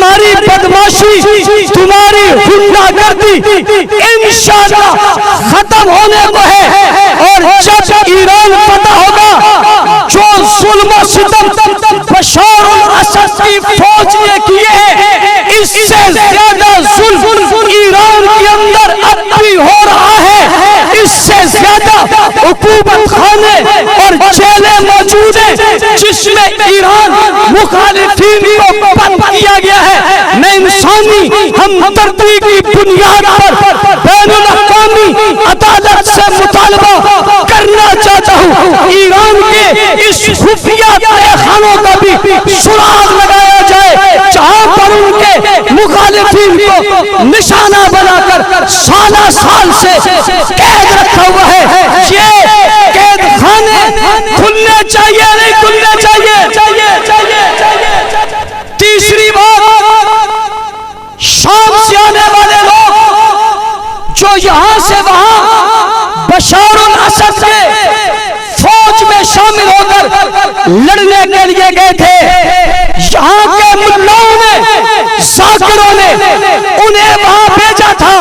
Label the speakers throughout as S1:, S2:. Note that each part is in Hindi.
S1: तुम्हारी बदमाशी, तुम्हारी गुंडागर्दी इंशाअल्लाह खत्म होने को है। और जब ईरान पता होगा जो जुल्म सितम बशर अल-असद की फौज ने किए हैं, इससे ज्यादा जुल्म ईरान के अंदर अब भी हो रहा है। इससे ज्यादा हुकूमत खाने और जेलें मौजूद हैं जिसमें ईरान मुखालिफिन को बंद किया गया है। मैं इंसानी हमदर्दी की बुनियाद पर बैनुल अक़वामी अदालत से मुतालबा करना चाहता हूँ, ईरान के इस खुफिया तहखानों का भी सुराग लगाया जाए जहाँ पर उनके मुखालिफिन को निशाना बनाकर साला साल से कैद रखा हुआ है। ये कैद खाने खुलने चाहिए, नहीं खुलने चाहिए। तीसरी बात, शाम से आने वाले लोग जो यहाँ से वहाँ बशर अल-असद के फौज में शामिल होकर लड़ने के लिए गए थे, यहाँ के मुल्लाओं ने, जाकिरों ने उन्हें वहाँ भेजा था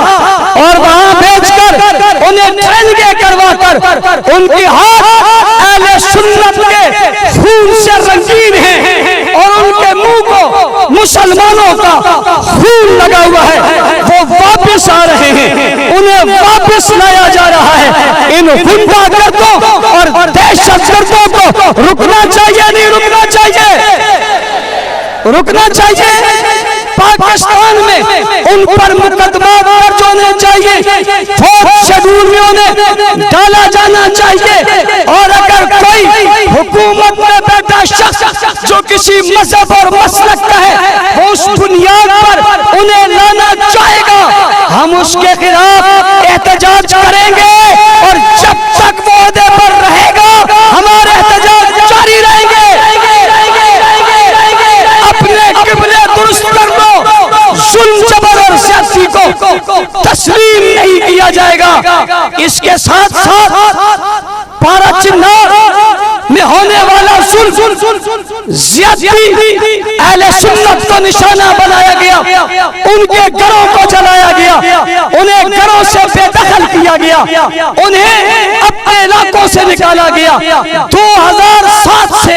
S1: और वहाँ भेजकर उन्हें ट्रेनिंग करवाकर उनके हाथ अहले सुन्नत के खून से रंगीन हैं और उनके मुंह को मुसलमानों का खून लगा हुआ है। वो वापस आ रहे हैं, उन्हें वापस लाया जा रहा है। इन गुंडागर्दों और दहशतगर्दों को रुकना चाहिए, नहीं रुकना चाहिए, रुकना चाहिए। पाकिस्तान में उन पर मुकदमा दर्ज होने चाहिए, फोर्थ शेड्यूल में उन्हें डाला जाना चाहिए। और अगर कोई हुकूमत में बैठा शख्स जो किसी मजहब और मसलक का है, वो उस बुनियाद पर उन्हें लाना चाहेगा, हम उसके खिलाफ एहतजाज करेंगे और जब तक वो ओहदे पर रहेगा हमारे एहतजाज जारी रहेंगे। अपने किबले दुरुस्त कर लो, जुल्म जबर और ज्यादती को तस्लीम नहीं किया जाएगा। इसके साथ साथ पारा चिन्नार में होने वाला ज्यादती अहले सुन्नत को निशाना बनाया गया, उनके घरों को जलाया गया, उन्हें घरों से बेदखल किया गया, उन्हें अपने इलाकों से निकाला गया। 2007 से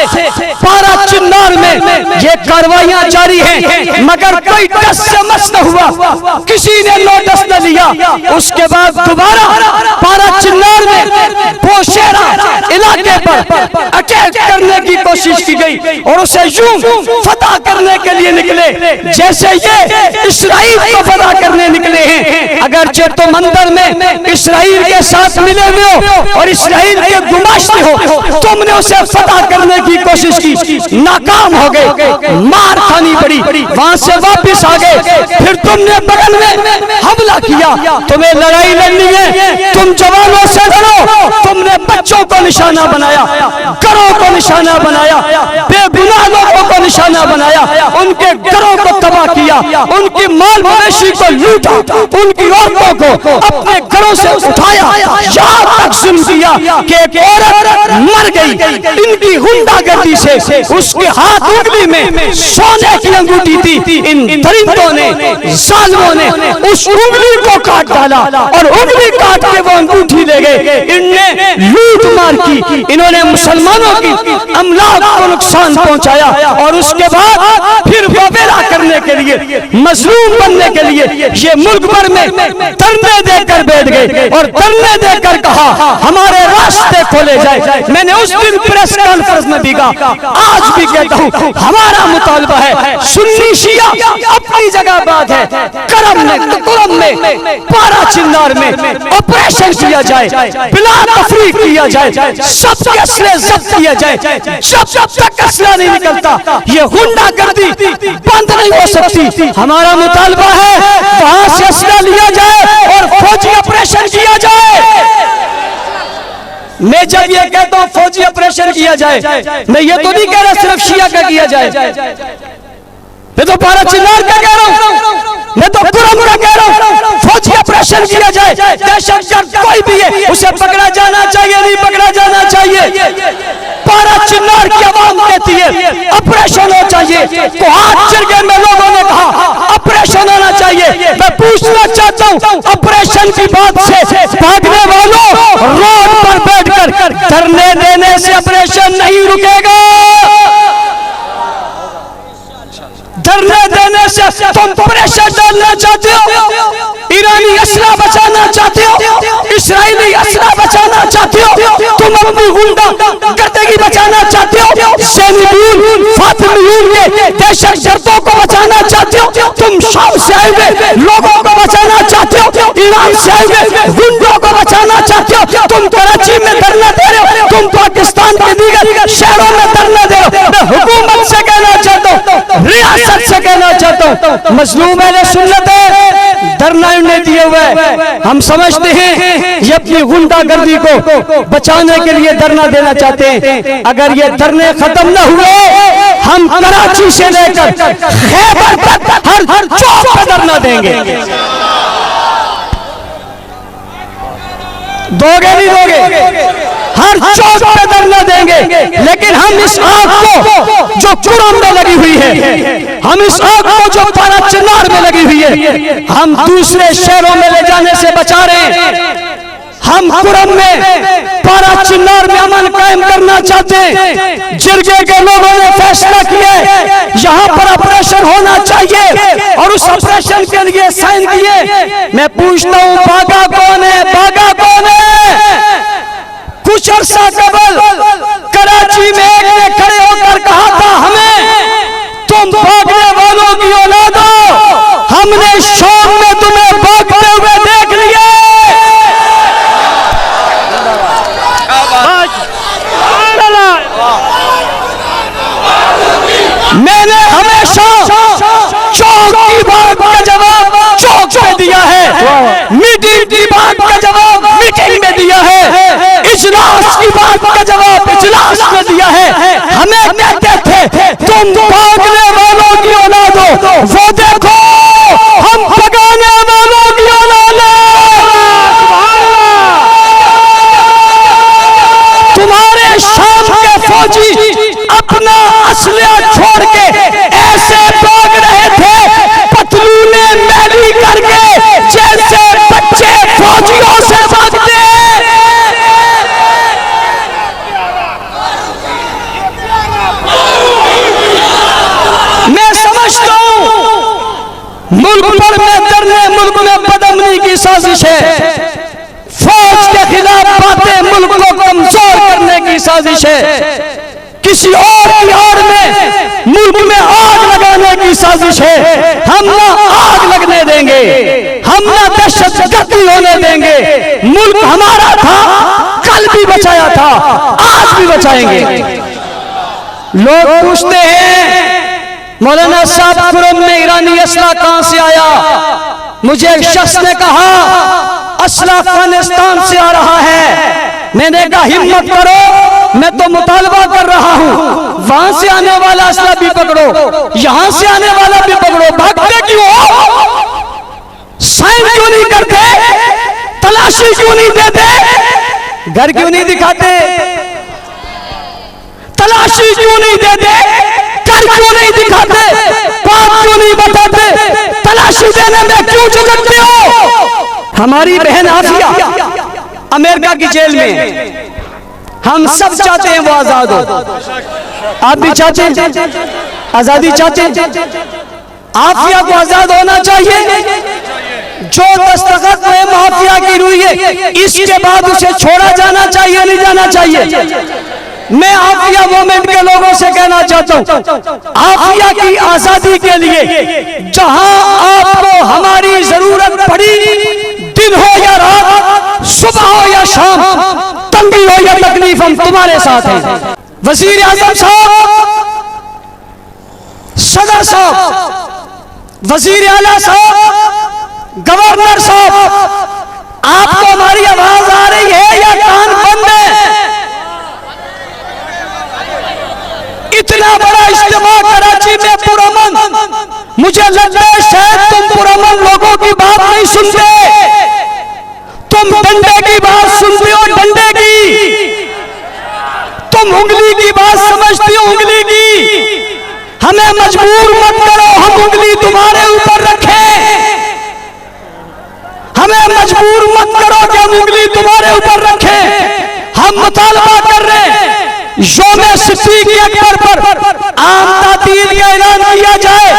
S1: पारा चिन्नार में ये कार्रवाइयां जारी हैं, मगर कोई टस से मस न हुआ, किसी ने नोटिस न लिया। उसके बाद दोबारा पारा चिन्नार में पोशेरा इलाके पर अटैक करने की कोशिश की गई और उसे यूं फतह करने के लिए निकले जैसे ये इस्राइल को फतह करने निकले हैं। अगरचे तुम अंदर में इस्राइल के साथ मिले हुए हो और इस्राइल के गुमाश्ते हो, तुमने उसे फतह करने की कोशिश की, नाकाम हो गए, मार खानी पड़ी, वहां से वापस आ गए। फिर तुमने बगल में हमला किया, तुम्हें लड़ाई लड़नी है, तुम जवानों से लड़ो, तुमने बच्चों को निशाना बनाया, घरों को निशाना बनाया, बेगुनाह लोगों को निशाना बनाया, उनके घरों को तबाह किया, उनकी माल मवेशी को लूटा, उनकी औरतों को अपने घरों से उठाया, यहाँ तक सुन दिया कि एक औरत मर गई इनकी गुंडागर्दी से। उसके हाथ उंगली में सोने की अंगूठी थी, इन दरिंदों ने, जालिमों ने उस उंगली को काट डाला और उंगली काट के वो अंगूठी ले गए। इनने लूट मार की, इन्होंने मुसलमानों की अमलाक को नुकसान पहुंचाया और उसके बाद फिर वबेला करने के लिए, मजलूम बनने के लिए ये मुल्क भर में धरने देकर बैठ गए और धरने देकर कहा हमारे रास्ते खोले जाए। मैंने उस दिन प्रेस कॉन्फ्रेंस में भी कहा, आज भी कहता हूँ, हमारा मुतालबा है सुन्नी शिया अपनी जगह बात है, करम में, तुरम में, पारा चिन्नार में ऑपरेशन किया जाए, बिला तफरीक किया जाए, सबके असले जब्त किया जाए। जब तक असला नहीं निकलता ये गुंडागर्दी बंद नहीं हो सकती। हमारा मुतालबा है वहां से असला लिया जाए और फौजी ऑपरेशन किया जाए। मैं जब ये कहता हूँ फौजी ऑपरेशन किया जाए, मैं ये तो नहीं कह रहा सिर्फ शिया का किया जाए, मैं तो पारा चिन्नार का कह रहा हूँ, मैं तो कुरम का कह रहा हूँ, फौजी ऑपरेशन किया जाए। दहशतगर्द कोई भी है उसे पकड़ा जाना चाहिए, नहीं पकड़ा जाना चाहिए। पारा चिन्नार की आवाम कहती है ऑपरेशन हो चाहिए। तो आज जिरगे में लोगों ने कहा मैं पूछना चाहता हूँ, ऑपरेशन की बात से भागने वालों, रोड पर बैठकर धरने देने से ऑपरेशन नहीं रुकेगा। धरने देने से तुम प्रेशर डालना चाहते हो, ईरानी असला बचाना चाहते हो, इस्राएली असला बचाना चाहते हो, तुम अपनी गुंडा गर्दगी बचाना चाहते हो, ज़ैनुद्दीन फातिमियून के दहशतगर्दों को बचाना चाहते हो, तुम शाम से आए हुए लोगों को बचाना चाहते हो, ईरान से आए हुए गुंडों को बचाना चाहते हो, तुम कराची में धरना दे रहे हो, तुम पाकिस्तान के दीगर शहरों में धरना दे रहे हो। मैं हुकूमत से कहना चाहता हूँ, रियासत से कहना चाहता हूँ, मजलूम अहले सुन्नत है, धरना नहीं दिए हुए, हम समझते हैं ये अपनी गुंडागर्दी को बचाने के लिए धरना देना चाहते हैं। अगर ये धरने खत्म न हुए, हम कराची से लेकर खैबर तक हर चौक पर धरना देंगे। दोगे नहीं दोगे? हर चौक पे धरना देंगे। लेकिन हम इस आग को जो कुरम में लगी हुई है, हम इस आग को जो पारा चिनार में लगी हुई है, हम दूसरे शहरों में ले जाने से बचा रहे हैं। हम कुरम में पारा चिनार में अमन कायम करना चाहते हैं। जिरगे के लोगों ने फैसला किया यहाँ पर ऑपरेशन होना चाहिए और उस ऑपरेशन के लिए साइन किए। मैं पूछता हूँ, भागा कौन है? भागा कौन है? कुछ अर्सा कबल कराची में एक ने खड़े होकर कहा था, हमें तुम भागने वालों की औलाद हो, हमने शाम में तुम्हें भागते हुए देख लिया। मैंने हमेशा चौक की बात का जवाब चौक में दिया है, मीटिंग की बात का जवाब मीटिंग में दिया है, इजलास की बात का जवाब इजलास में दिया है। हमें कहते थे तुम भागने वालों की औलाद हो, वो देखो हम भगाने वालों की औलाद हैं। तुम्हारे शाम के फौजी अपना असलहा छोड़ के ऐसे भाग रहे थे, पतलूने मैली करके, जैसे बच्चे फौजियों से भागते। मैं समझता हूं मुल्क पर में करने, मुल्क में बदअमनी की साजिश है, फौज के खिलाफ बातें मुल्क को कमजोर करने की साजिश है, किसी और की आड़ में मुल्क में आग लगाने की साजिश है। हम ना आग लगने देंगे, हम ना दहशतगर्दी होने देंगे। मुल्क हमारा था, कल भी बचाया था, आज भी बचाएंगे। लोग पूछते हैं मौलाना साहब कुरम में ईरानी असला कहां से आया? मुझे एक शख्स ने कहा असला अफगानिस्तान से आ रहा है। मैंने कहा हिम्मत करो, मैं तो मुतालबा कर रहा हूं, वहां से आने वाला असला भी पकड़ो, यहां से आने वाला भी पकड़ो। भागते क्यों हो? साइन क्यों नहीं करते? तलाशी क्यों नहीं देते? घर क्यों नहीं दिखाते? तलाशी क्यों नहीं देते? घर क्यों नहीं दिखाते? बात क्यों नहीं बताते? तलाशी देने में क्यों झुकते हो? हमारी बहन आफिया अमेरिका की जेल में, हम सब चाहते हैं वो आजाद हो। आप भी चाहते हैं आजादी? चाहते हैं आफिया को आजाद होना चाहिए। जो दस्तखत में माफिया की हुई है, इसके बाद उसे छोड़ा जाना चाहिए, नहीं जाना चाहिए? मैं आफिया मूवमेंट के लोगों से कहना चाहता हूं, आफिया की आजादी के लिए जहां आपको हमारी जरूरत पड़ी, दिन हो या रात, सुबह हो या शाम, तंगी हो या तकलीफ, हम तुम्हारे साथ हैं। वजीर आजम साहब, सदर साहब, वजीर आला साहब, गवर्नर साहब, आपको हमारी आवाज आ रही है या कान बंद है? इतना बड़ा इज्तिमा कराची में पुरअमन, मुझे लगता है शायद तुम पुरअमन लोगों की बात नहीं सुनते, तुम डंडे की बात सुनते हो, डंडे की, तुम उंगली की बात समझती हो, उंगली की। हमें मजबूर मत करो, हम उंगली तुम्हारे ऊपर रखें। हम मुतालबा कर रहे हैं यौम सिद्दीक़ अकबर पर आम तातील का ऐलान किया जाए,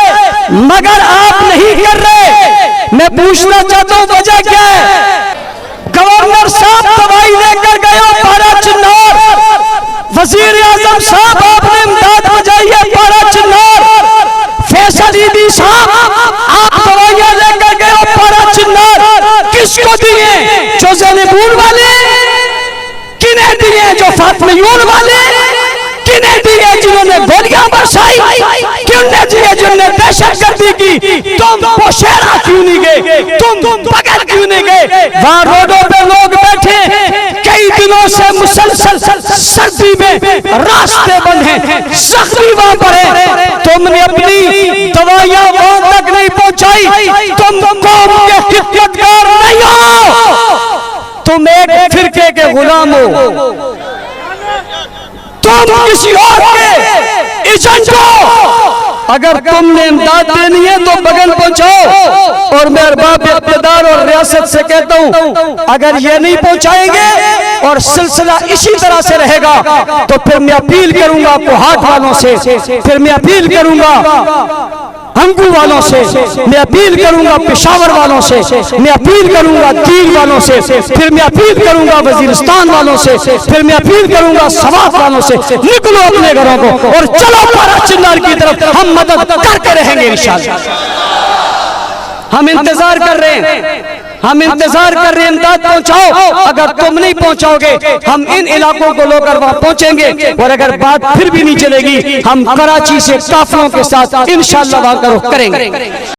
S1: मगर आप नहीं कर रहे। मैं पूछना चाहता हूं वजह क्या है? गवर्नर साहब दवाई लेकर गए पारा चिन्नौर, वजीर आजम साहब आपने इमदाद बजाई है पारा चिन्नौर, फैसल ईदी साहब आप दवाइयां लेकर गए पारा चिन्नौर, किसको दिए? जो ज़ैनबून वाले, किन्हें दिए? जो फातिमियून वाले, किन्हें दिए? जिन्होंने गोलियां बरसाई, किन्हें दिए? जिन्होंने दहशतगर्दी की। तुम पोशेरा क्यों नहीं गए? तुम बगल क्यों नहीं गए? वहां रोडों पे लोग बैठे, कई दिनों से मुसलसल सर्दी में रास्ते बंद हैं, जख्मी वहां पर है। तुमने अपनी दवाइयां वहां तक नहीं पहुंचाई। तुम कौम के खिदमतगार नहीं हो, तुम एक फिरके के गुलाम हो, तुम किसी और के एजेंट हो। अगर तुमने इमदाद देनी है तो बगल पहुंचाओ। और मैं अरबाब इक़्तिदार और रियासत से कहता हूं, अगर ये नहीं पहुंचाएंगे और सिलसिला इसी तरह से रहेगा तो फिर मैं अपील करूंगा आपको हाट वालों से, फिर मैं अपील करूंगा हंगू वालों से, मैं अपील करूंगा पेशावर वालों से, मैं अपील करूंगा दीन वालों से, फिर मैं अपील करूंगा वजीरिस्तान वालों से, फिर मैं अपील करूंगा सवात वालों से। निकलो अपने घरों को और चलो पारा चिन्नौर की तरफ, हम मदद करते रहेंगे इंशाअल्लाह। हम इंतजार कर रहे हैं, हम इंतजार कर रहे हैं, इमदाद पहुंचाओ। अगर तुम नहीं पहुंचाओगे हम इन इलाकों को लेकर वहां पहुंचेंगे, और अगर बात फिर भी नहीं चलेगी हम कराची से काफिलों के साथ इंशाअल्लाह वहां का रुख करेंगे।